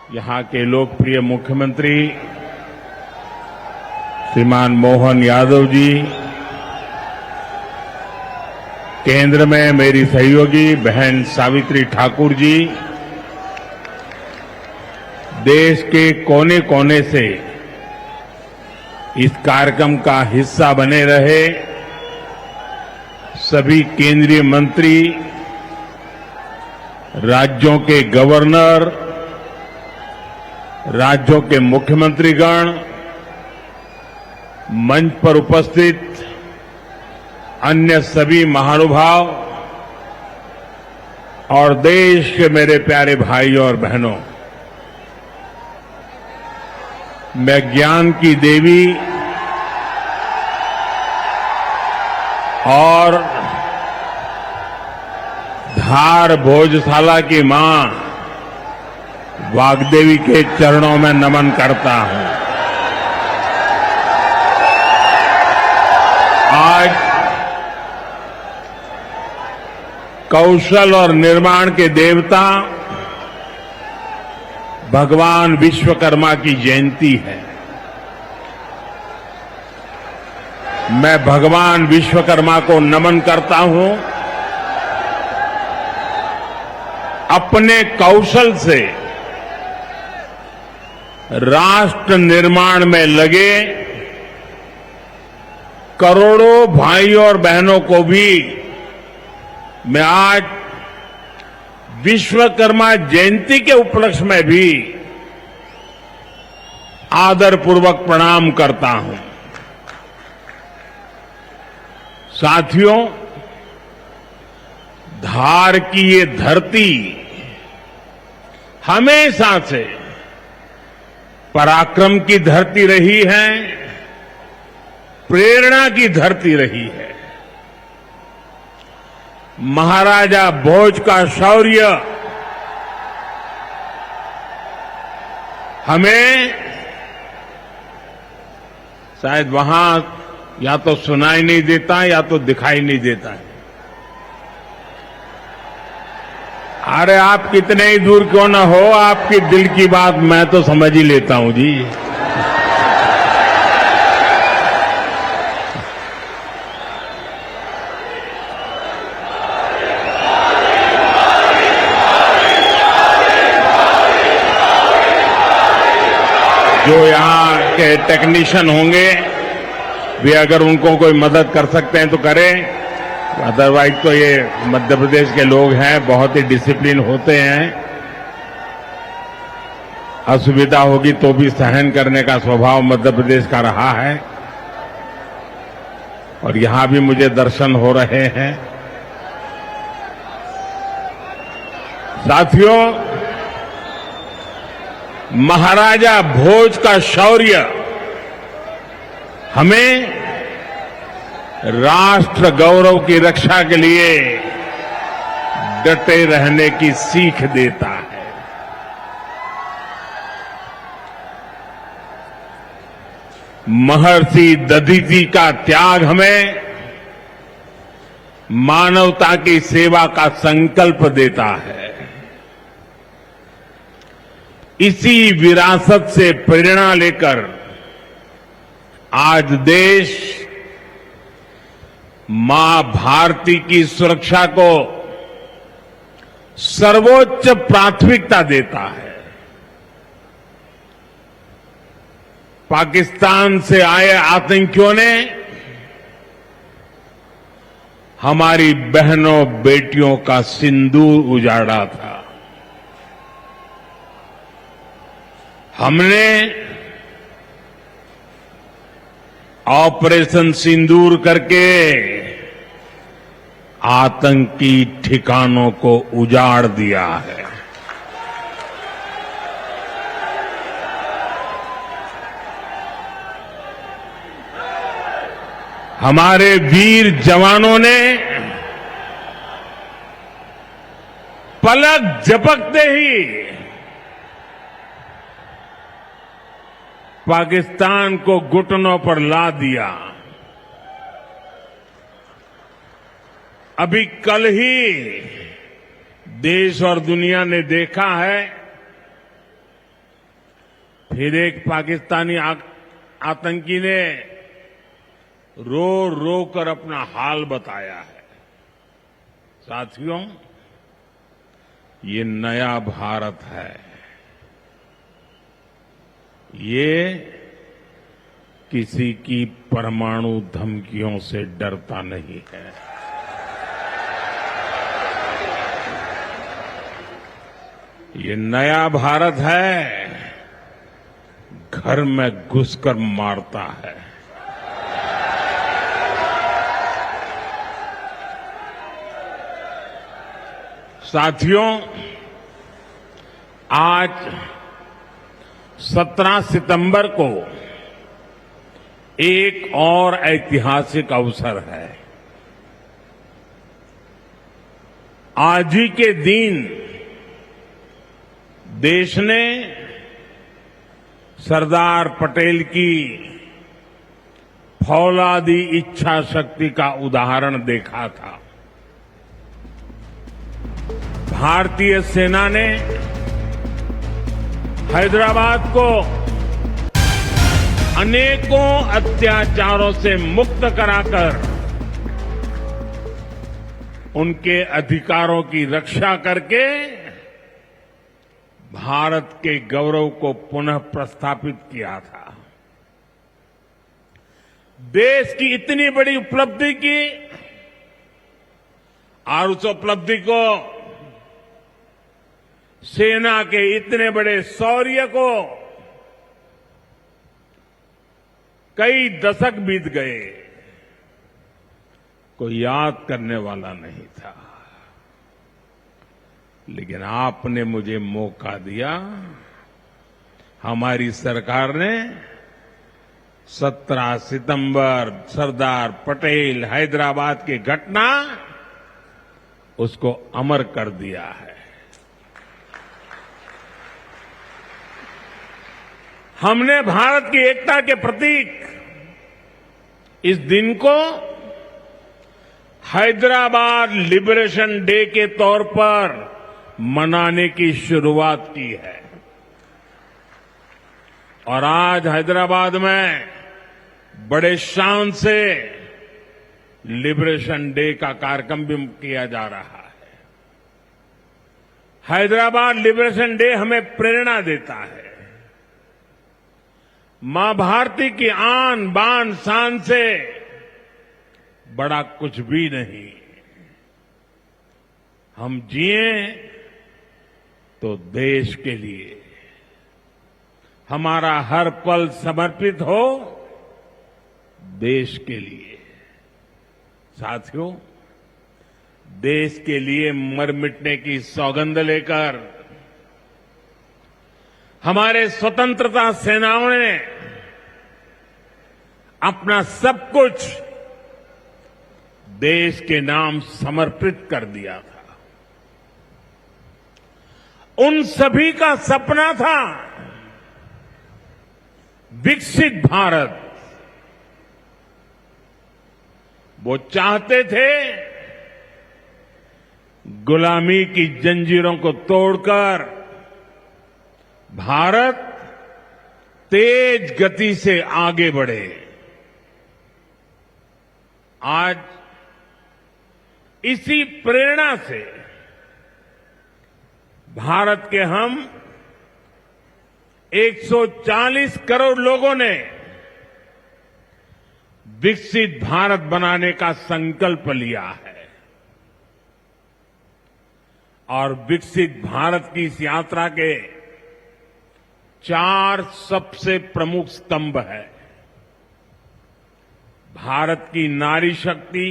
यहाँ के लोकप्रिय मुख्यमंत्री श्रीमान मोहन यादव जी, केंद्र में मेरी सहयोगी बहन सावित्री ठाकुर जी, देश के कोने कोने से इस कार्यक्रम का हिस्सा बने रहे सभी केंद्रीय मंत्री, राज्यों के गवर्नर, राज्यों के मुख्यमंत्रीगण, मंच पर उपस्थित अन्य सभी महानुभाव और देश के मेरे प्यारे भाइयों और बहनों, मैं ज्ञान की देवी और धार भोजशाला की मां वाग्देवी के चरणों में नमन करता हूं। आज कौशल और निर्माण के देवता भगवान विश्वकर्मा की जयंती है। मैं भगवान विश्वकर्मा को नमन करता हूं। अपने कौशल से राष्ट्र निर्माण में लगे करोड़ों भाइयों और बहनों को भी मैं आज विश्वकर्मा जयंती के उपलक्ष्य में भी आदरपूर्वक प्रणाम करता हूं। साथियों, धार की ये धरती हमेशा से पराक्रम की धरती रही है, प्रेरणा की धरती रही है। महाराजा भोज का शौर्य हमें शायद वहां या तो सुनाई नहीं देता या तो दिखाई नहीं देता है। अरे आप कितने ही दूर क्यों ना हो, आपकी दिल की बात मैं तो समझ ही लेता हूं जी। जो यहाँ के टेक्नीशियन होंगे वे अगर उनको कोई मदद कर सकते हैं तो करें, अदरवाइज तो ये मध्य प्रदेश के लोग हैं, बहुत ही डिसिप्लिन होते हैं। असुविधा होगी तो भी सहन करने का स्वभाव मध्य प्रदेश का रहा है और यहां भी मुझे दर्शन हो रहे हैं। साथियों, महाराजा भोज का शौर्य हमें राष्ट्र गौरव की रक्षा के लिए डटे रहने की सीख देता है। महर्षि दधीचि का त्याग हमें मानवता की सेवा का संकल्प देता है। इसी विरासत से प्रेरणा लेकर आज देश मां भारती की सुरक्षा को सर्वोच्च प्राथमिकता देता है। पाकिस्तान से आए आतंकियों ने हमारी बहनों बेटियों का सिंदूर उजाड़ा था। हमने ऑपरेशन सिंदूर करके आतंकी ठिकानों को उजाड़ दिया है। हमारे वीर जवानों ने पलक झपकते ही पाकिस्तान को घुटनों पर ला दिया। अभी कल ही देश और दुनिया ने देखा है फिर एक पाकिस्तानी आतंकी ने रो रो कर अपना हाल बताया है। साथियों, ये नया भारत है। ये किसी की परमाणु धमकियों से डरता नहीं है। ये नया भारत है, घर में घुसकर मारता है। साथियों, आज 17 सितंबर को एक और ऐतिहासिक अवसर है। आज ही के दिन देश ने सरदार पटेल की फौलादी इच्छा शक्ति का उदाहरण देखा था। भारतीय सेना ने हैदराबाद को अनेकों अत्याचारों से मुक्त कराकर उनके अधिकारों की रक्षा करके भारत के गौरव को पुनः प्रस्थापित किया था। देश की इतनी बड़ी उपलब्धि की और उस उपलब्धि को, सेना के इतने बड़े शौर्य को कई दशक बीत गए, कोई याद करने वाला नहीं था। लेकिन आपने मुझे मौका दिया। हमारी सरकार ने 17 सितंबर सरदार पटेल हैदराबाद की घटना, उसको अमर कर दिया है। हमने भारत की एकता के प्रतीक इस दिन को हैदराबाद लिबरेशन डे के तौर पर मनाने की शुरुआत की है। और आज हैदराबाद में बड़े शान से लिबरेशन डे का कार्यक्रम भी किया जा रहा है। हैदराबाद लिबरेशन डे हमें प्रेरणा देता है। मां भारती की आन बान शान से बड़ा कुछ भी नहीं। हम जिए तो देश के लिए, हमारा हर पल समर्पित हो देश के लिए। साथियों, देश के लिए मर मिटने की सौगंध लेकर हमारे स्वतंत्रता सेनाओं ने अपना सब कुछ देश के नाम समर्पित कर दिया था। उन सभी का सपना था विकसित भारत। वो चाहते थे गुलामी की जंजीरों को तोड़कर भारत तेज गति से आगे बढ़े। आज इसी प्रेरणा से भारत के हम 140 करोड़ लोगों ने विकसित भारत बनाने का संकल्प लिया है। और विकसित भारत की इस यात्रा के 4 सबसे प्रमुख स्तंभ है। भारत की नारी शक्ति,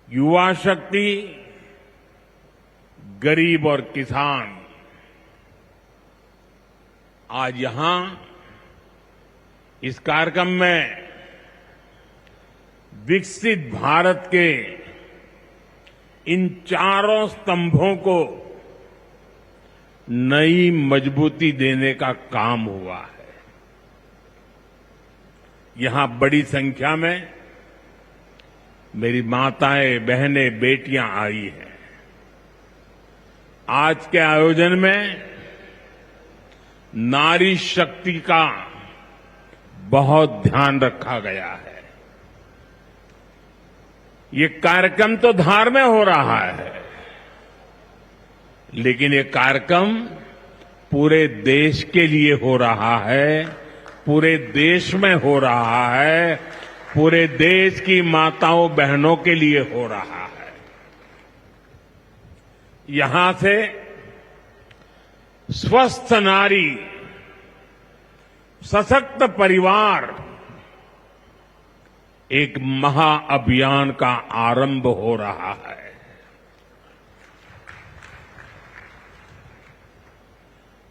युवा शक्ति, गरीब और किसान। आज यहां इस कार्यक्रम में विकसित भारत के इन चारों स्तंभों को नई मजबूती देने का काम हुआ है। यहां बड़ी संख्या में मेरी माताएं, बहनें, बेटियां आई हैं। आज के आयोजन में नारी शक्ति का बहुत ध्यान रखा गया है। ये कार्यक्रम तो धार में हो रहा है, लेकिन ये कार्यक्रम पूरे देश के लिए हो रहा है, पूरे देश में हो रहा है, पूरे देश की माताओं बहनों के लिए हो रहा है। यहां से स्वस्थ नारी, सशक्त परिवार एक महाअभियान का आरंभ हो रहा है।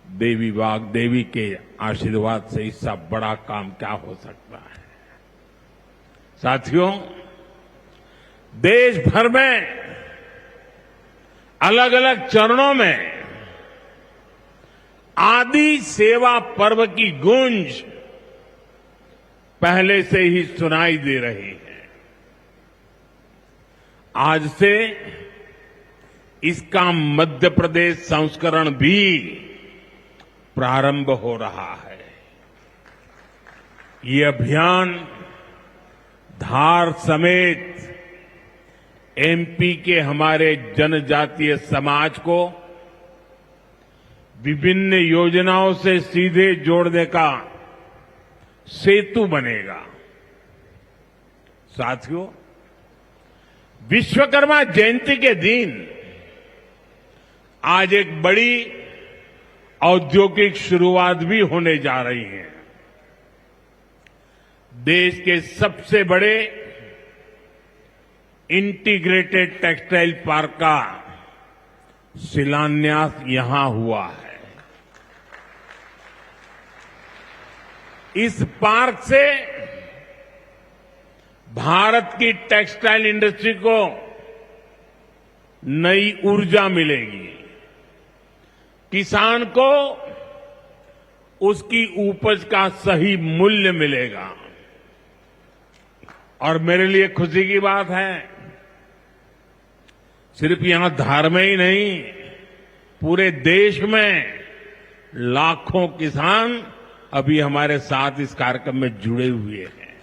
देवी वाग्देवी के आशीर्वाद से इससे बड़ा काम क्या हो सकता है। साथियों, देश भर में अलग अलग चरणों में आदि सेवा पर्व की गूंज पहले से ही सुनाई दे रही है। आज से इसका मध्य प्रदेश संस्करण भी प्रारंभ हो रहा है। ये अभियान धार समेत एमपी के हमारे जनजातीय समाज को विभिन्न योजनाओं से सीधे जोड़ने का सेतु बनेगा। साथियों, विश्वकर्मा जयंती के दिन आज एक बड़ी औद्योगिक शुरुआत भी होने जा रही है। देश के सबसे बड़े इंटीग्रेटेड टेक्सटाइल पार्क का शिलान्यास यहां हुआ है। इस पार्क से भारत की टेक्सटाइल इंडस्ट्री को नई ऊर्जा मिलेगी, किसान को उसकी उपज का सही मूल्य मिलेगा। और मेरे लिए खुशी की बात है, सिर्फ यहां धार में ही नहीं, पूरे देश में लाखों किसान अभी हमारे साथ इस कार्यक्रम में जुड़े हुए हैं।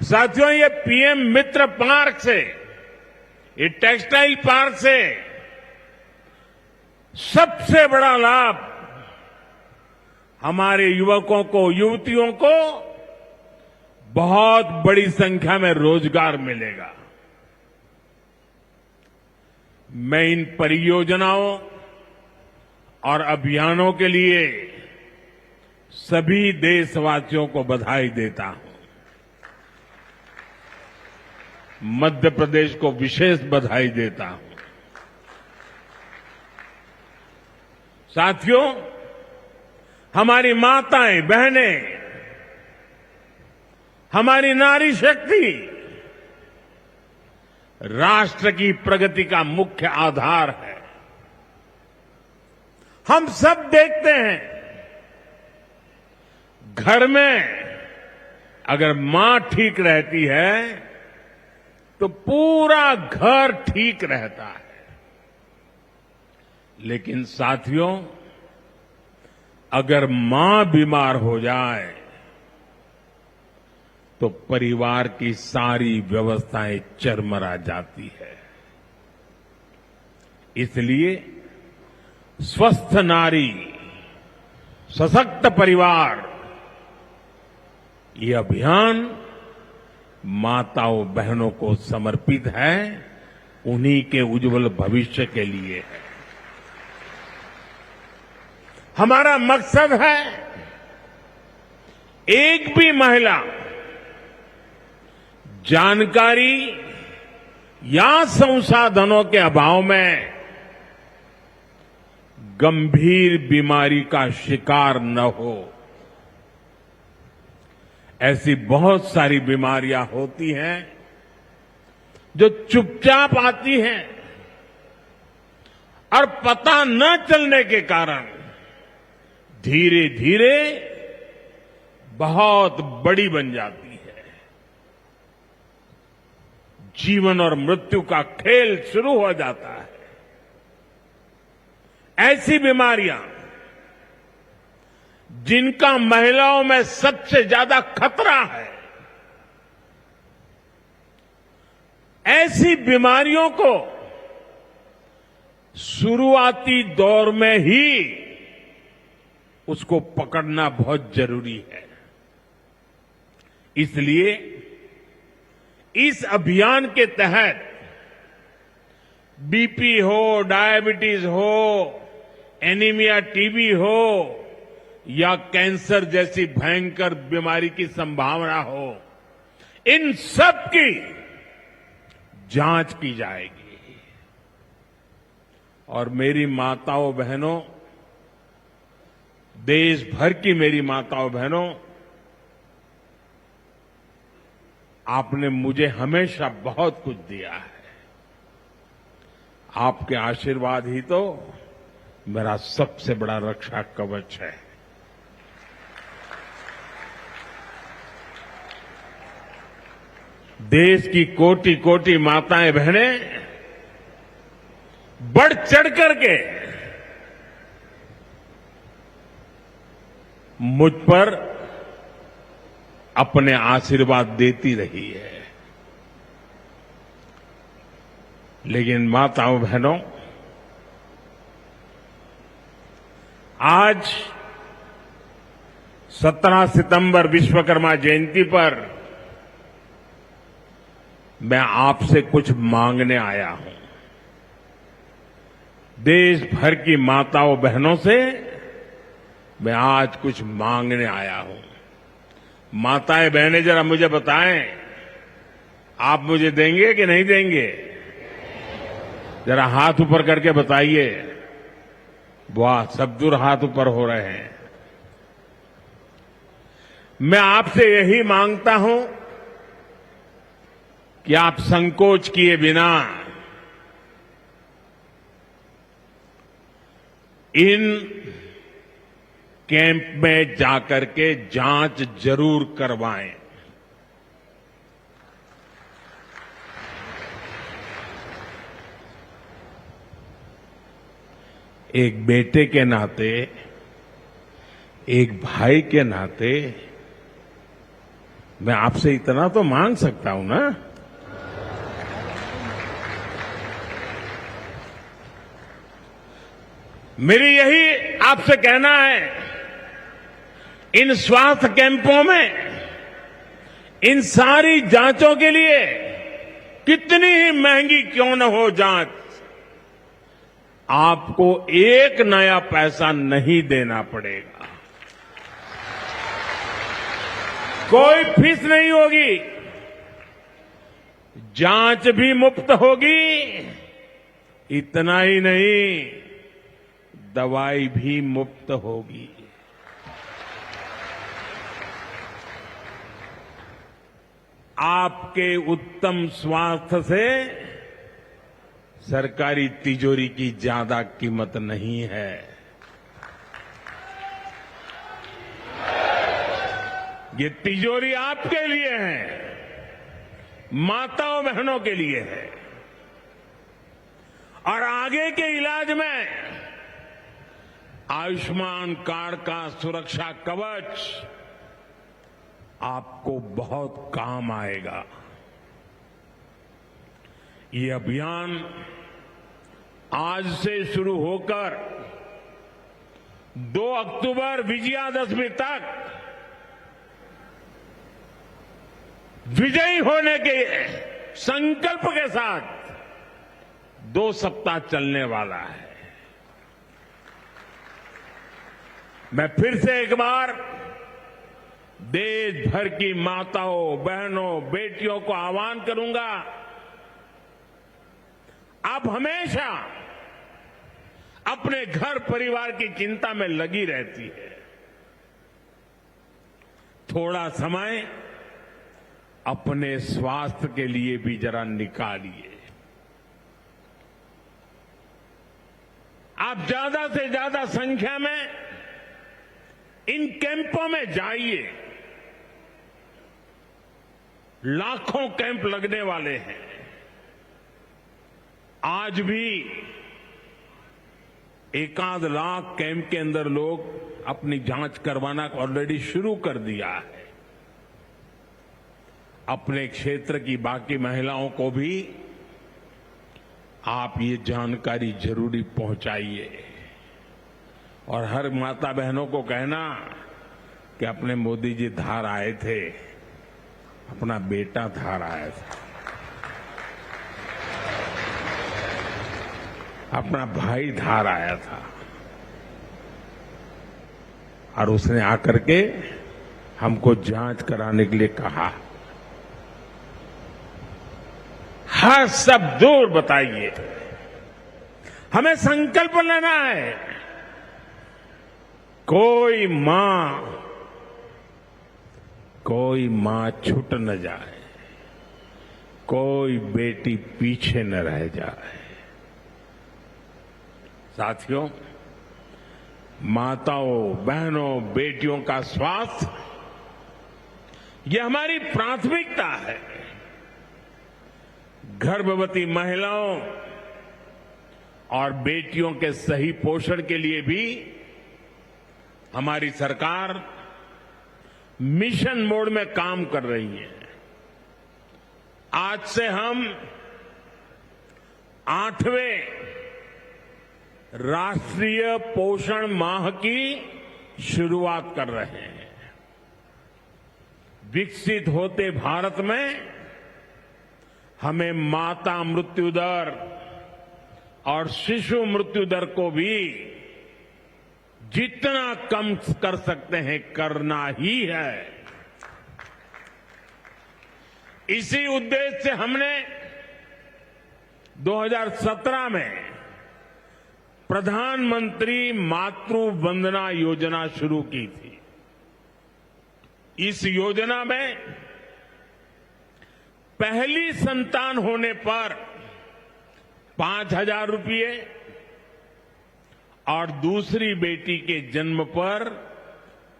साथियों, ये पीएम मित्र पार्क से, ये टेक्सटाइल पार्क से सबसे बड़ा लाभ हमारे युवकों को, युवतियों को बहुत बड़ी संख्या में रोजगार मिलेगा। मैं इन परियोजनाओं और अभियानों के लिए सभी देशवासियों को बधाई देता हूं। मध्य प्रदेश को विशेष बधाई देता हूं। साथियों, हमारी माताएं, बहनें, हमारी नारी शक्ति राष्ट्र की प्रगति का मुख्य आधार है। हम सब देखते हैं, घर में अगर मां ठीक रहती है तो पूरा घर ठीक रहता है। लेकिन साथियों, अगर मां बीमार हो जाए तो परिवार की सारी व्यवस्थाएं चरमरा जाती है। इसलिए स्वस्थ नारी, सशक्त परिवार, ये अभियान माताओं बहनों को समर्पित है, उन्हीं के उज्जवल भविष्य के लिए है। हमारा मकसद है एक भी महिला जानकारी या संसाधनों के अभाव में गंभीर बीमारी का शिकार न हो। ऐसी बहुत सारी बीमारियां होती हैं जो चुपचाप आती हैं और पता न चलने के कारण धीरे धीरे बहुत बड़ी बन जाती है। जीवन और मृत्यु का खेल शुरू हो जाता है। ऐसी बीमारियां जिनका महिलाओं में सबसे ज्यादा खतरा है, ऐसी बीमारियों को शुरुआती दौर में ही उसको पकड़ना बहुत जरूरी है। इसलिए इस अभियान के तहत बीपी हो, डायबिटीज हो, एनीमिया, टीबी हो या कैंसर जैसी भयंकर बीमारी की संभावना हो, इन सब की जांच की जाएगी। और मेरी माताओं बहनों, देश भर की मेरी माताओं बहनों, आपने मुझे हमेशा बहुत कुछ दिया है। आपके आशीर्वाद ही तो मेरा सबसे बड़ा रक्षा कवच है। देश की कोटि कोटि माताएं बहनें बढ़ चढ़ करके मुझ पर अपने आशीर्वाद देती रही है। लेकिन माताओं बहनों, आज 17 सितंबर विश्वकर्मा जयंती पर मैं आपसे कुछ मांगने आया हूं। देश भर की माताओं बहनों से मैं आज कुछ मांगने आया हूं। माताएं बहनें जरा मुझे बताएं, आप मुझे देंगे कि नहीं देंगे? जरा हाथ ऊपर करके बताइए। वाह, सब दूर हाथ ऊपर हो रहे हैं। मैं आपसे यही मांगता हूं कि आप संकोच किए बिना इन कैंप में जाकर के जांच जरूर करवाएं। एक बेटे के नाते, एक भाई के नाते मैं आपसे इतना तो मांग सकता हूं ना। मेरी यही आपसे कहना है, इन स्वास्थ्य कैंपों में इन सारी जांचों के लिए कितनी ही महंगी क्यों न हो जांच, आपको एक नया पैसा नहीं देना पड़ेगा। कोई फीस नहीं होगी, जांच भी मुफ्त होगी। इतना ही नहीं, दवाई भी मुफ्त होगी। आपके उत्तम स्वास्थ्य से सरकारी तिजोरी की ज्यादा कीमत नहीं है। ये तिजोरी आपके लिए है, माताओं बहनों के लिए है। और आगे के इलाज में आयुष्मान कार्ड का सुरक्षा कवच आपको बहुत काम आएगा। ये अभियान आज से शुरू होकर 2 अक्टूबर विजयादशमी तक विजयी होने के संकल्प के साथ 2 सप्ताह चलने वाला है। मैं फिर से एक बार देश भर की माताओं, बहनों, बेटियों को आह्वान करूंगा, आप हमेशा अपने घर परिवार की चिंता में लगी रहती है। थोड़ा समय अपने स्वास्थ्य के लिए भी जरा निकालिए। आप ज्यादा से ज्यादा संख्या में इन कैंपों में जाइए। लाखों कैंप लगने वाले हैं। आज भी 1 लाख कैंप के अंदर लोग अपनी जांच करवाना ऑलरेडी शुरू कर दिया है। अपने क्षेत्र की बाकी महिलाओं को भी आप ये जानकारी जरूरी पहुंचाइए और हर माता बहनों को कहना कि अपने मोदी जी धार आए थे, अपना बेटा धार आया था, अपना भाई धार आया था और उसने आकर के हमको जांच कराने के लिए कहा। हर सब दूर बताइए, हमें संकल्प लेना है। कोई मां छूट न जाए, कोई बेटी पीछे न रह जाए। साथियों, माताओं, बहनों, बेटियों का स्वास्थ्य ये हमारी प्राथमिकता है। गर्भवती महिलाओं और बेटियों के सही पोषण के लिए भी हमारी सरकार मिशन मोड में काम कर रही है। आज से हम 8वें राष्ट्रीय पोषण माह की शुरुआत कर रहे हैं। विकसित होते भारत में हमें माता मृत्यु दर और शिशु मृत्यु दर को भी जितना कम कर सकते हैं करना ही है। इसी उद्देश्य से हमने 2017 में प्रधानमंत्री मातृ वंदना योजना शुरू की थी। इस योजना में पहली संतान होने पर 5,000 रुपये और दूसरी बेटी के जन्म पर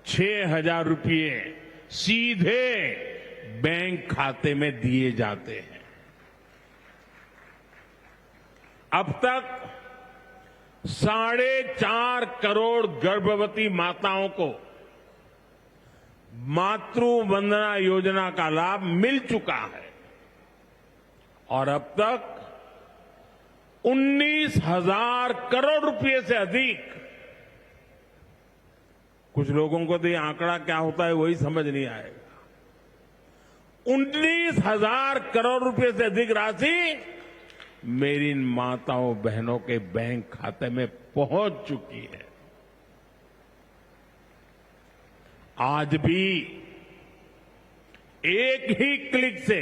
6,000 रुपये सीधे बैंक खाते में दिए जाते हैं। अब तक 4.5 करोड़ गर्भवती माताओं को मातृ वंदना योजना का लाभ मिल चुका है और अब तक 19,000 करोड़ रुपए से अधिक, कुछ लोगों को तो ये आंकड़ा क्या होता है वही समझ नहीं आएगा, 19,000 करोड़ रुपए से अधिक राशि मेरी माताओं बहनों के बैंक खाते में पहुंच चुकी है। आज भी एक ही क्लिक से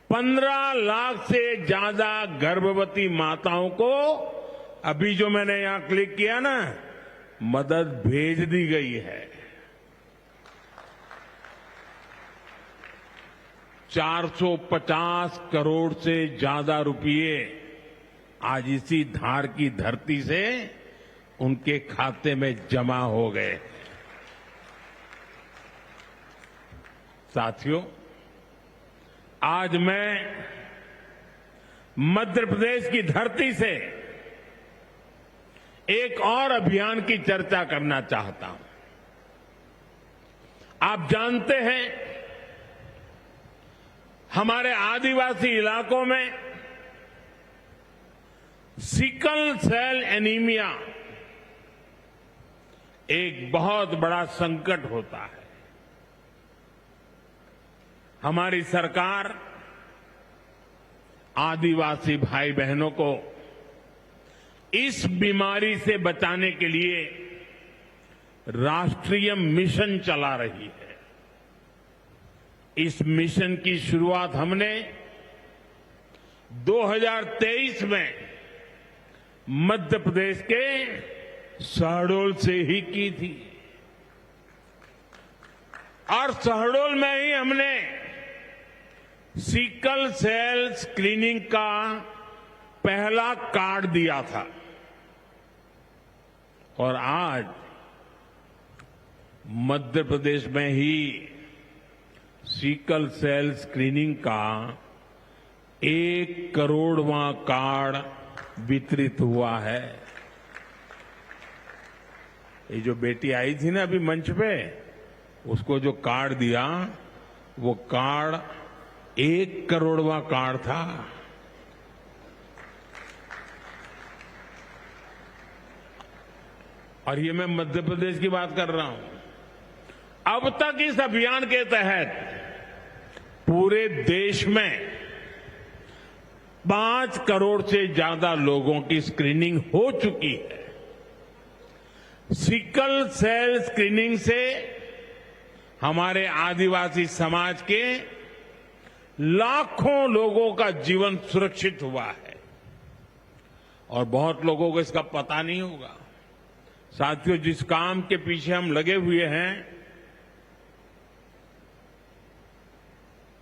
15 लाख से ज्यादा गर्भवती माताओं को अभी जो मैंने यहां क्लिक किया ना, मदद भेज दी गई है। 450 करोड़ से ज्यादा रुपये आज इसी धार की धरती से उनके खाते में जमा हो गए। साथियों, आज मैं मध्य प्रदेश की धरती से एक और अभियान की चर्चा करना चाहता हूं। आप जानते हैं, हमारे आदिवासी इलाकों में सिकल सेल एनीमिया एक बहुत बड़ा संकट होता है। हमारी सरकार आदिवासी भाई बहनों को इस बीमारी से बचाने के लिए राष्ट्रीय मिशन चला रही है। इस मिशन की शुरुआत हमने 2023 में मध्य प्रदेश के शहडोल से ही की थी और शहडोल में ही हमने सिकल सेल स्क्रीनिंग का पहला कार्ड दिया था और आज मध्य प्रदेश में ही सिकल सेल स्क्रीनिंग का 1 करोड़वां कार्ड वितरित हुआ है। ये जो बेटी आई थी ना अभी मंच पे, उसको जो कार्ड दिया वो कार्ड 1 करोड़वां कार्ड था। और ये मैं मध्य प्रदेश की बात कर रहा हूं। अब तक इस अभियान के तहत पूरे देश में 5 करोड़ से ज्यादा लोगों की स्क्रीनिंग हो चुकी है। सिकल सेल स्क्रीनिंग से हमारे आदिवासी समाज के लाखों लोगों का जीवन सुरक्षित हुआ है और बहुत लोगों को इसका पता नहीं होगा। साथियों, जिस काम के पीछे हम लगे हुए हैं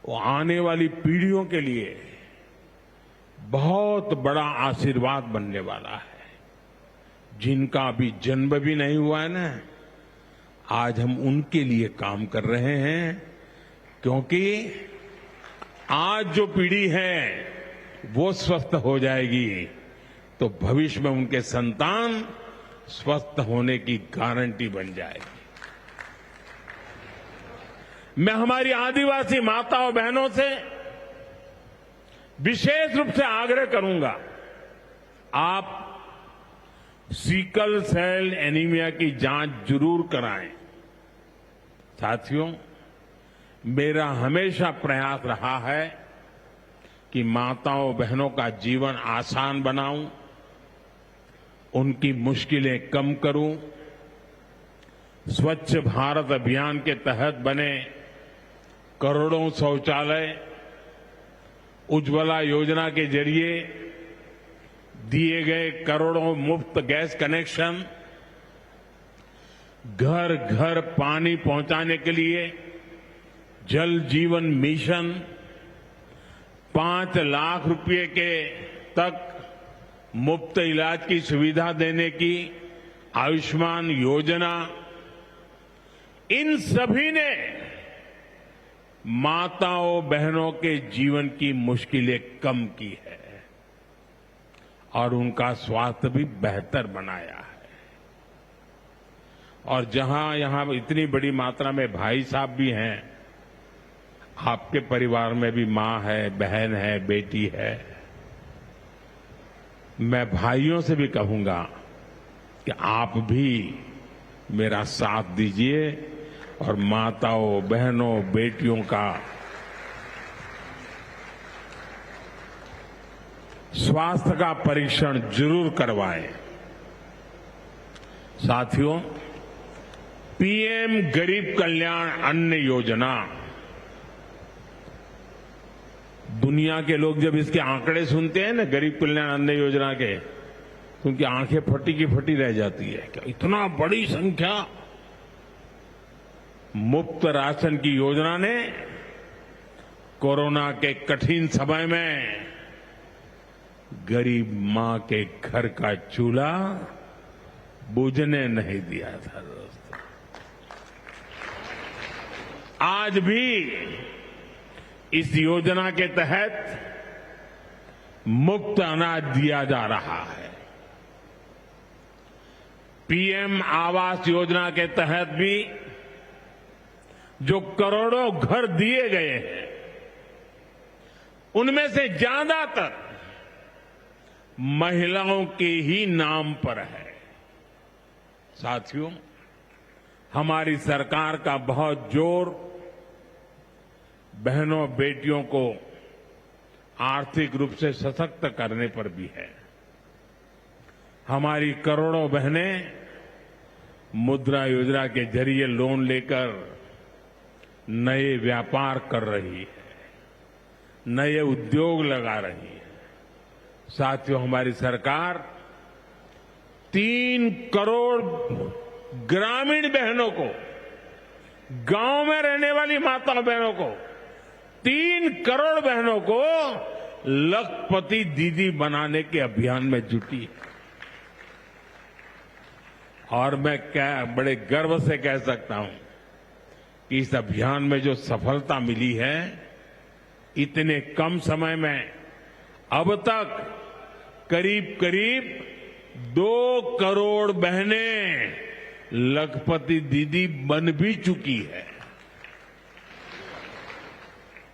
वो आने वाली पीढ़ियों के लिए बहुत बड़ा आशीर्वाद बनने वाला है। जिनका अभी जन्म भी नहीं हुआ है ना, आज हम उनके लिए काम कर रहे हैं, क्योंकि आज जो पीढ़ी है वो स्वस्थ हो जाएगी तो भविष्य में उनके संतान स्वस्थ होने की गारंटी बन जाएगी। मैं हमारी आदिवासी माताओं बहनों से विशेष रूप से आग्रह करूंगा, आप सिकल सेल एनीमिया की जांच जरूर कराएं। साथियों, मेरा हमेशा प्रयास रहा है कि माताओं बहनों का जीवन आसान बनाऊं, उनकी मुश्किलें कम करूं। स्वच्छ भारत अभियान के तहत बने करोड़ों शौचालय, उज्ज्वला योजना के जरिए दिए गए करोड़ों मुफ्त गैस कनेक्शन, घर घर पानी पहुंचाने के लिए जल जीवन मिशन, 5 लाख रुपए के तक मुफ्त इलाज की सुविधा देने की आयुष्मान योजना, इन सभी ने माताओं बहनों के जीवन की मुश्किलें कम की है और उनका स्वास्थ्य भी बेहतर बनाया है। और जहां यहां इतनी बड़ी मात्रा में भाई साहब भी हैं, आपके परिवार में भी मां है, बहन है, बेटी है, मैं भाइयों से भी कहूंगा कि आप भी मेरा साथ दीजिए और माताओं बहनों बेटियों का स्वास्थ्य का परीक्षण जरूर करवाएं। साथियों, पीएम गरीब कल्याण अन्न योजना, दुनिया के लोग जब इसके आंकड़े सुनते हैं ना गरीब कल्याण अन्न योजना के, तो उनकी आंखें फटी की फटी रह जाती है। क्या इतना बड़ी संख्या! मुफ्त राशन की योजना ने कोरोना के कठिन समय में गरीब मां के घर का चूल्हा बुझने नहीं दिया था। दोस्तों, आज भी इस योजना के तहत मुफ्त अनाज दिया जा रहा है। पीएम आवास योजना के तहत भी जो करोड़ों घर दिए गए हैं, उनमें से ज्यादातर महिलाओं के ही नाम पर है। साथियों, हमारी सरकार का बहुत जोर बहनों बेटियों को आर्थिक रूप से सशक्त करने पर भी है। हमारी करोड़ों बहनें मुद्रा योजना के जरिए लोन लेकर नए व्यापार कर रही है, नए उद्योग लगा रही है। साथियों, हमारी सरकार 3 करोड़ ग्रामीण बहनों को, गांव में रहने वाली माता बहनों को, 3 करोड़ बहनों को लखपति दीदी बनाने के अभियान में जुटी है। और मैं बड़े गर्व से कह सकता हूं कि इस अभियान में जो सफलता मिली है, इतने कम समय में अब तक करीब करीब 2 करोड़ बहनें लखपति दीदी बन भी चुकी है।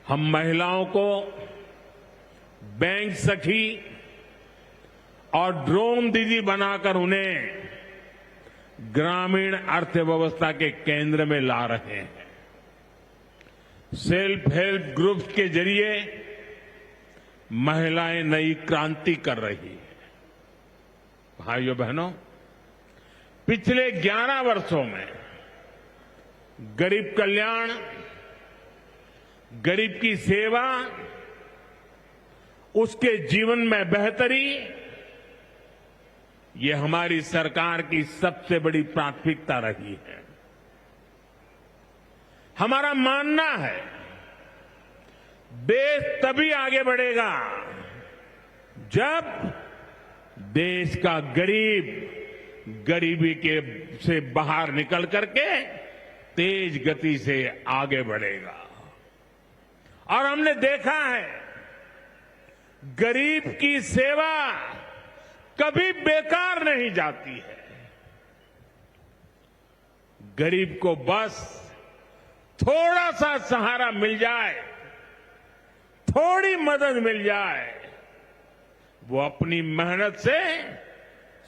हम महिलाओं को बैंक सखी और ड्रोन दीदी बनाकर उन्हें ग्रामीण अर्थव्यवस्था के केंद्र में ला रहे हैं। सेल्फ हेल्प ग्रुप्स के जरिए महिलाएं नई क्रांति कर रही है। भाइयों बहनों, पिछले 11 वर्षों में गरीब कल्याण, गरीब की सेवा, उसके जीवन में बेहतरी, ये हमारी सरकार की सबसे बड़ी प्राथमिकता रही है। हमारा मानना है देश तभी आगे बढ़ेगा जब देश का गरीब गरीबी के से बाहर निकल करके तेज गति से आगे बढ़ेगा। और हमने देखा है गरीब की सेवा कभी बेकार नहीं जाती है। गरीब को बस थोड़ा सा सहारा मिल जाए, थोड़ी मदद मिल जाए, वो अपनी मेहनत से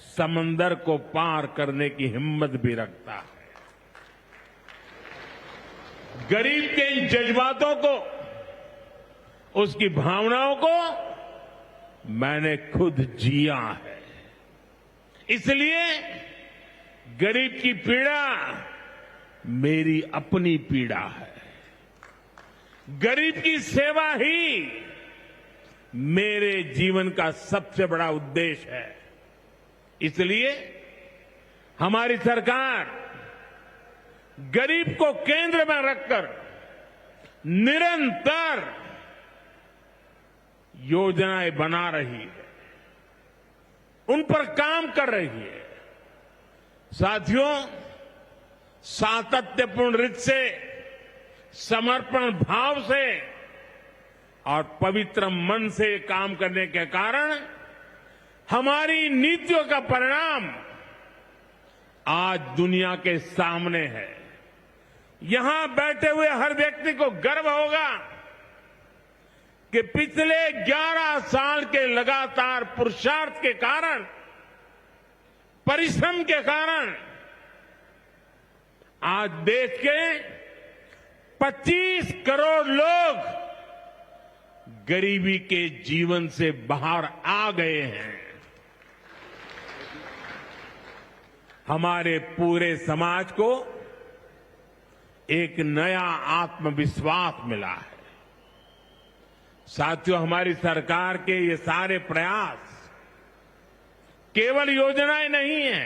समंदर को पार करने की हिम्मत भी रखता है। गरीब के इन जज्बातों को, उसकी भावनाओं को मैंने खुद जिया है। इसलिए गरीब की पीड़ा मेरी अपनी पीड़ा है। गरीब की सेवा ही मेरे जीवन का सबसे बड़ा उद्देश्य है। इसलिए हमारी सरकार गरीब को केंद्र में रखकर निरंतर योजनाएं बना रही है, उन पर काम कर रही है। साथियों, सातत्यपूर्ण रीत से, समर्पण भाव से और पवित्र मन से काम करने के कारण हमारी नीतियों का परिणाम आज दुनिया के सामने है। यहां बैठे हुए हर व्यक्ति को गर्व होगा कि पिछले 11 साल के लगातार पुरुषार्थ के कारण, परिश्रम के कारण आज देश के 25 करोड़ लोग गरीबी के जीवन से बाहर आ गए हैं। हमारे पूरे समाज को एक नया आत्मविश्वास मिला है। साथियों, हमारी सरकार के ये सारे प्रयास केवल योजनाएं नहीं है,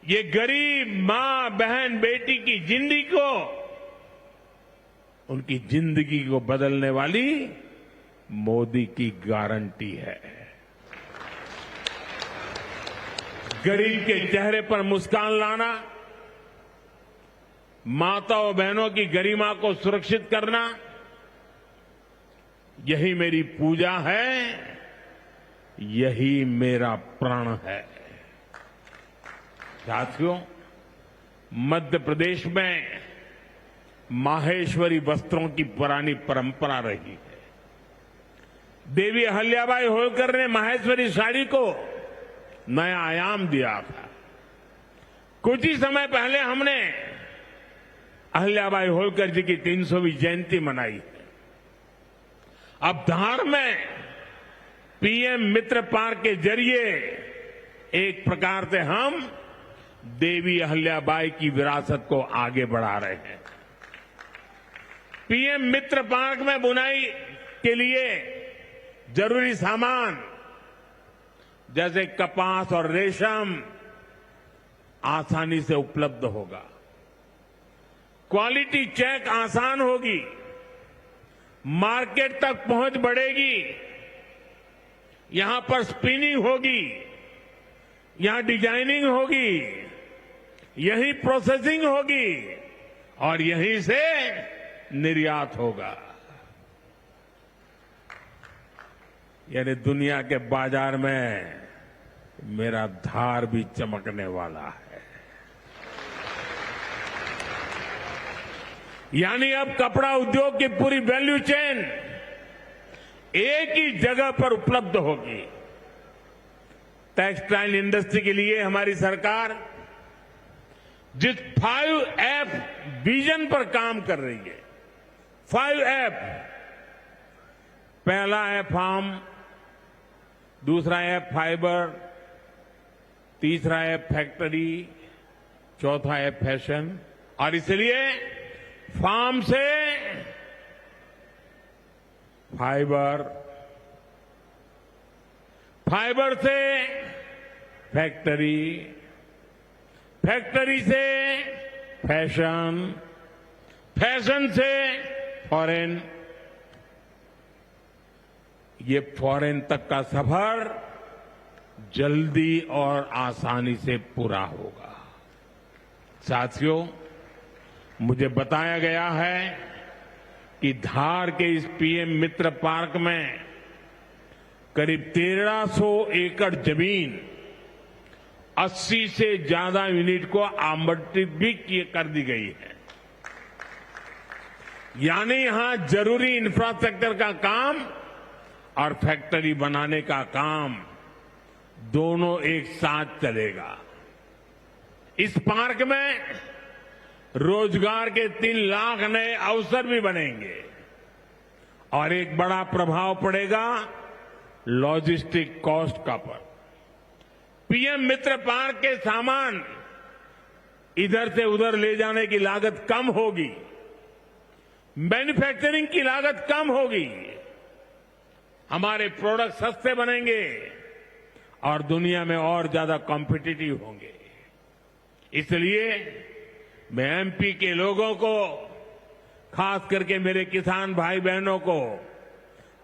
ये गरीब मां, बहन, बेटी की जिंदगी को, उनकी जिंदगी को बदलने वाली मोदी की गारंटी है। गरीब के चेहरे पर मुस्कान लाना, माताओं बहनों की गरिमा को सुरक्षित करना, यही मेरी पूजा है, यही मेरा प्रण है। साथियों, मध्य प्रदेश में माहेश्वरी वस्त्रों की पुरानी परंपरा रही है। देवी अहिल्याबाई होलकर ने माहेश्वरी साड़ी को नया आयाम दिया था। कुछ ही समय पहले हमने अहिल्याबाई होलकर जी की 300वीं जयंती मनाई है। अब धार में पीएम मित्र पार्क के जरिए एक प्रकार से हम देवी अहिल्याबाई की विरासत को आगे बढ़ा रहे हैं। पीएम मित्र पार्क में बुनाई के लिए जरूरी सामान जैसे कपास और रेशम आसानी से उपलब्ध होगा। क्वालिटी चेक आसान होगी, मार्केट तक पहुंच बढ़ेगी। यहां पर स्पिनिंग होगी, यहां डिजाइनिंग होगी, यहीं प्रोसेसिंग होगी और यहीं से निर्यात होगा। यानी दुनिया के बाजार में मेरा धार भी चमकने वाला है। यानी अब कपड़ा उद्योग की पूरी वैल्यू चेन एक ही जगह पर उपलब्ध होगी। टेक्सटाइल इंडस्ट्री के लिए हमारी सरकार जिस 5F विजन पर काम कर रही है, 5F, पहला है फार्म, दूसरा है फाइबर, तीसरा है फैक्ट्री, चौथा है फैशन। और इसलिए फार्म से फाइबर, फाइबर से फैक्ट्री, फैक्ट्री से फैशन, फैशन से फॉरेन, ये फॉरेन तक का सफर जल्दी और आसानी से पूरा होगा। साथियों, मुझे बताया गया है कि धार के इस पीएम मित्र पार्क में करीब 1300 एकड़ जमीन 80 से ज्यादा यूनिट को आवंटित भी कर दी गई है। यानी यहां जरूरी इंफ्रास्ट्रक्चर का काम और फैक्ट्री बनाने का काम दोनों एक साथ चलेगा। इस पार्क में रोजगार के 3 लाख नए अवसर भी बनेंगे और एक बड़ा प्रभाव पड़ेगा लॉजिस्टिक कॉस्ट का पर। पीएम मित्र पार्क के सामान इधर से उधर ले जाने की लागत कम होगी, मैन्युफैक्चरिंग की लागत कम होगी, हमारे प्रोडक्ट सस्ते बनेंगे और दुनिया में और ज्यादा कॉम्पिटिटिव होंगे। इसलिए मैं एमपी के लोगों को, खास करके मेरे किसान भाई बहनों को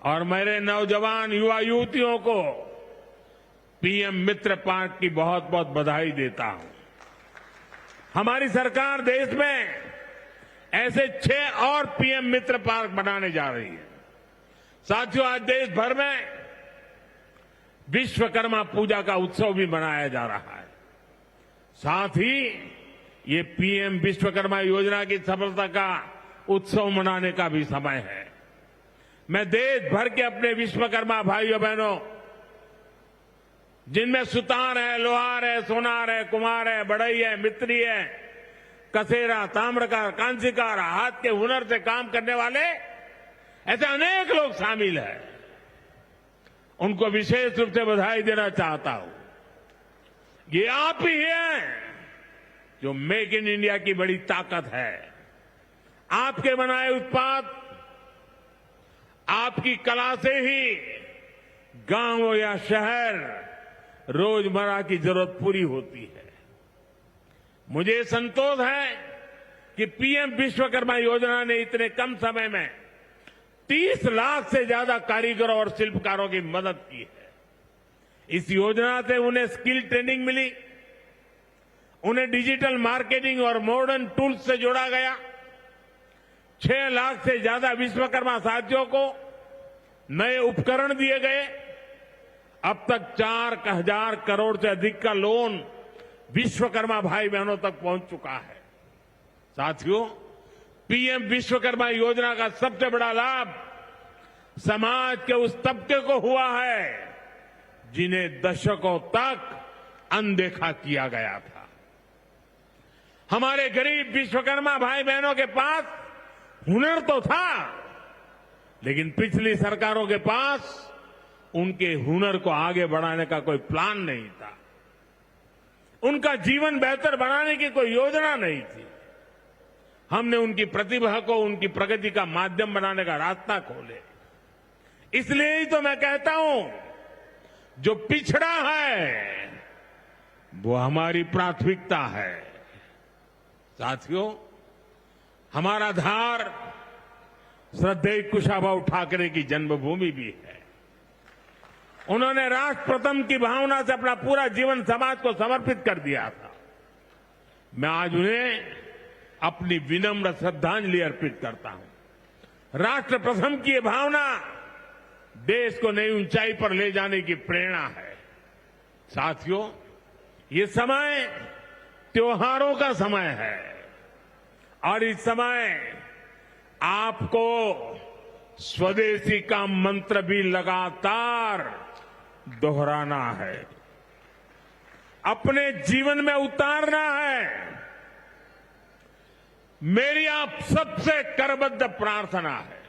और मेरे नौजवान युवा युवतियों को पीएम मित्र पार्क की बहुत बहुत बधाई देता हूं। हमारी सरकार देश में ऐसे 6 और पीएम मित्र पार्क बनाने जा रही है। साथियों, आज देश भर में विश्वकर्मा पूजा का उत्सव भी मनाया जा रहा है। साथ ही ये पीएम विश्वकर्मा योजना की सफलता का उत्सव मनाने का भी समय है। मैं देश भर के अपने विश्वकर्मा भाइयों बहनों, जिनमें सुतार है, लोहार है, सोनार है, कुम्हार है, बढ़ई है, मिस्त्री है, कसेरा, ताम्रकार, कांसीकार, हाथ के हुनर से काम करने वाले ऐसे अनेक लोग शामिल हैं, उनको विशेष रूप से बधाई देना चाहता हूं। ये आप ही हैं जो मेक इन इंडिया की बड़ी ताकत है। आपके बनाए उत्पाद, आपकी कला से ही गांव या शहर रोजमर्रा की जरूरत पूरी होती है। मुझे संतोष है कि पीएम विश्वकर्मा योजना ने इतने कम समय में 30 लाख से ज्यादा कारीगरों और शिल्पकारों की मदद की है। इस योजना से उन्हें स्किल ट्रेनिंग मिली, उन्हें डिजिटल मार्केटिंग और मॉडर्न टूल्स से जोड़ा गया। 6 लाख से ज्यादा विश्वकर्मा साथियों को नए उपकरण दिए गए। अब तक 4,000 करोड़ से अधिक का लोन विश्वकर्मा भाई बहनों तक पहुंच चुका है। साथियों, पीएम विश्वकर्मा योजना का सबसे बड़ा लाभ समाज के उस तबके को हुआ है जिन्हें दशकों तक अनदेखा किया गया था। हमारे गरीब विश्वकर्मा भाई बहनों के पास हुनर तो था, लेकिन पिछली सरकारों के पास उनके हुनर को आगे बढ़ाने का कोई प्लान नहीं था। उनका जीवन बेहतर बनाने की कोई योजना नहीं थी। हमने उनकी प्रतिभा को उनकी प्रगति का माध्यम बनाने का रास्ता खोले। इसलिए ही तो मैं कहता हूं, जो पिछड़ा है वो हमारी प्राथमिकता है। साथियों, हमारा धार श्रद्धेय कुशाभाऊ ठाकरे की जन्मभूमि भी है। उन्होंने राष्ट्र प्रथम की भावना से अपना पूरा जीवन समाज को समर्पित कर दिया था। मैं आज उन्हें अपनी विनम्र श्रद्धांजलि अर्पित करता हूं। राष्ट्र प्रथम की ये भावना देश को नई ऊंचाई पर ले जाने की प्रेरणा है। साथियों, ये समय त्योहारों का समय है और इस समय आपको स्वदेशी का मंत्र भी लगातार दोहराना है, अपने जीवन में उतारना है। मेरी आप सबसे करबद्ध प्रार्थना है,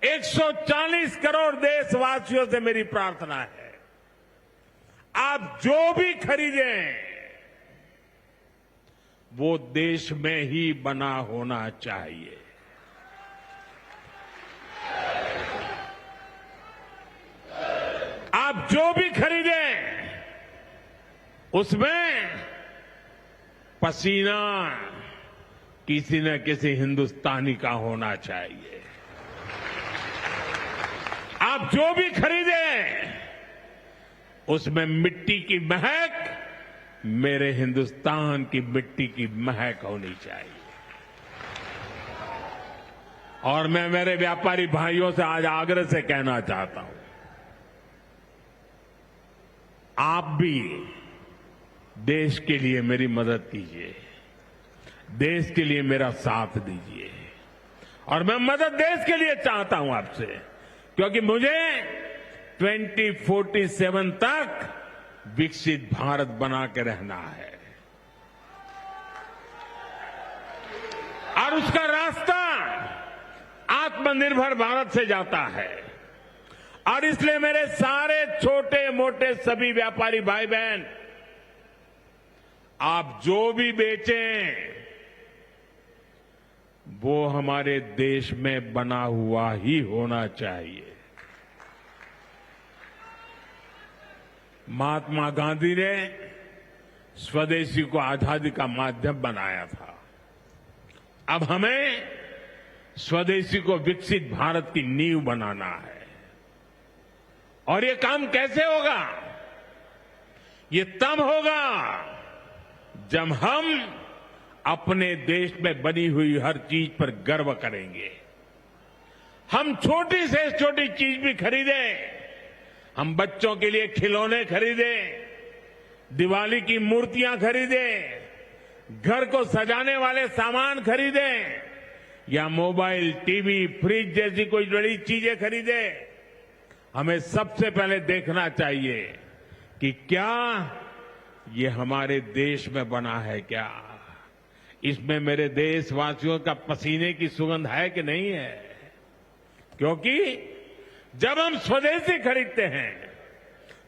140 करोड़ देशवासियों से मेरी प्रार्थना है, आप जो भी खरीदें वो देश में ही बना होना चाहिए। आप जो भी खरीदें उसमें पसीना किसी न किसी हिंदुस्तानी का होना चाहिए। आप जो भी खरीदें उसमें मिट्टी की महक मेरे हिंदुस्तान की मिट्टी की महक होनी चाहिए। और मैं मेरे व्यापारी भाइयों से आज आग्रह से कहना चाहता हूं, आप भी देश के लिए मेरी मदद कीजिए, देश के लिए मेरा साथ दीजिए। और मैं मदद देश के लिए चाहता हूं आपसे, क्योंकि मुझे 2047 तक विकसित भारत बना के रहना है और उसका रास्ता आत्मनिर्भर भारत से जाता है। और इसलिए मेरे सारे छोटे मोटे सभी व्यापारी भाई बहन, आप जो भी बेचें वो हमारे देश में बना हुआ ही होना चाहिए। महात्मा गांधी ने स्वदेशी को आजादी का माध्यम बनाया था। अब हमें स्वदेशी को विकसित भारत की नींव बनाना है। और ये काम कैसे होगा? ये तब होगा जब हम अपने देश में बनी हुई हर चीज पर गर्व करेंगे। हम छोटी से छोटी चीज भी खरीदें, हम बच्चों के लिए खिलौने खरीदें, दिवाली की मूर्तियां खरीदें, घर को सजाने वाले सामान खरीदें या मोबाइल, टीवी, फ्रिज जैसी कोई बड़ी चीजें खरीदें, हमें सबसे पहले देखना चाहिए कि क्या ये हमारे देश में बना है, क्या इसमें मेरे देशवासियों का पसीने की सुगंध है कि नहीं है। क्योंकि जब हम स्वदेशी खरीदते हैं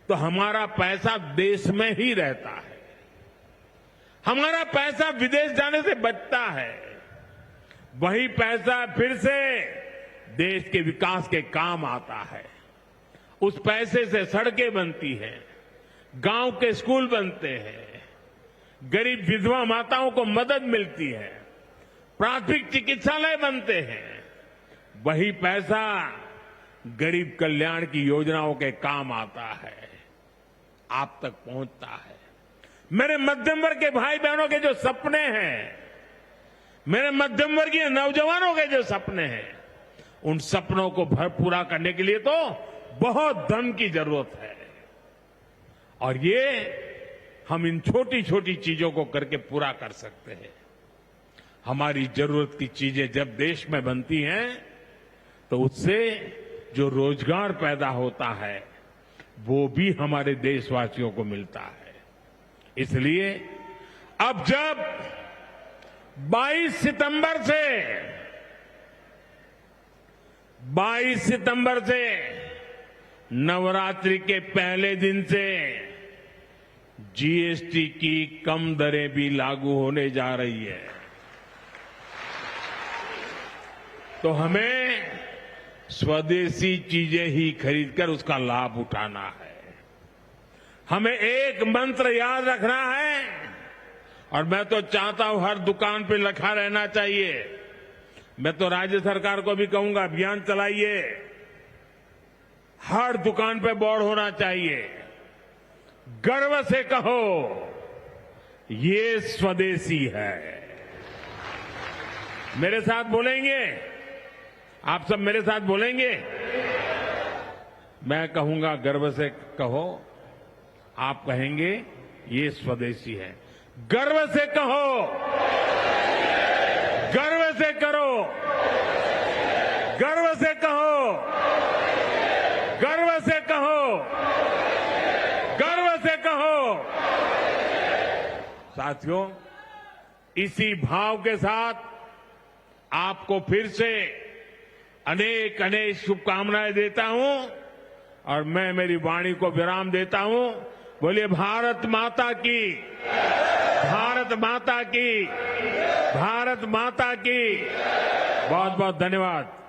तो हमारा पैसा देश में ही रहता है, हमारा पैसा विदेश जाने से बचता है। वही पैसा फिर से देश के विकास के काम आता है। उस पैसे से सड़कें बनती हैं, गांव के स्कूल बनते हैं, गरीब विधवा माताओं को मदद मिलती है, प्राथमिक चिकित्सालय बनते हैं। वही पैसा गरीब कल्याण की योजनाओं के काम आता है, आप तक पहुंचता है। मेरे मध्यम वर्ग के भाई बहनों के जो सपने हैं, मेरे मध्यम वर्गीय नौजवानों के जो सपने हैं, उन सपनों को पूरा करने के लिए तो बहुत धन की जरूरत है। और ये हम इन छोटी छोटी चीजों को करके पूरा कर सकते हैं। हमारी जरूरत की चीजें जब देश में बनती हैं तो उससे जो रोजगार पैदा होता है वो भी हमारे देशवासियों को मिलता है। इसलिए अब जब 22 सितंबर से नवरात्रि के पहले दिन से जीएसटी की कम दरें भी लागू होने जा रही है, तो हमें स्वदेशी चीजें ही खरीदकर उसका लाभ उठाना है। हमें एक मंत्र याद रखना है, और मैं तो चाहता हूं हर दुकान पे लिखा रहना चाहिए। मैं तो राज्य सरकार को भी कहूंगा, अभियान चलाइए, हर दुकान पे बोर्ड होना चाहिए, गर्व से कहो ये स्वदेशी है। मेरे साथ बोलेंगे? आप सब मेरे साथ बोलेंगे? मैं कहूंगा गर्व से कहो, आप कहेंगे ये स्वदेशी है। गर्व से कहो, गर्व से करो, गर्व से कहो, गर्व से कहो, गर्व से कहो। साथियों, इसी भाव के साथ आपको फिर से अनेक अनेक शुभकामनाएं देता हूं और मैं मेरी वाणी को विराम देता हूं। बोलिए भारत माता की, भारत माता की, भारत माता की। बहुत बहुत धन्यवाद।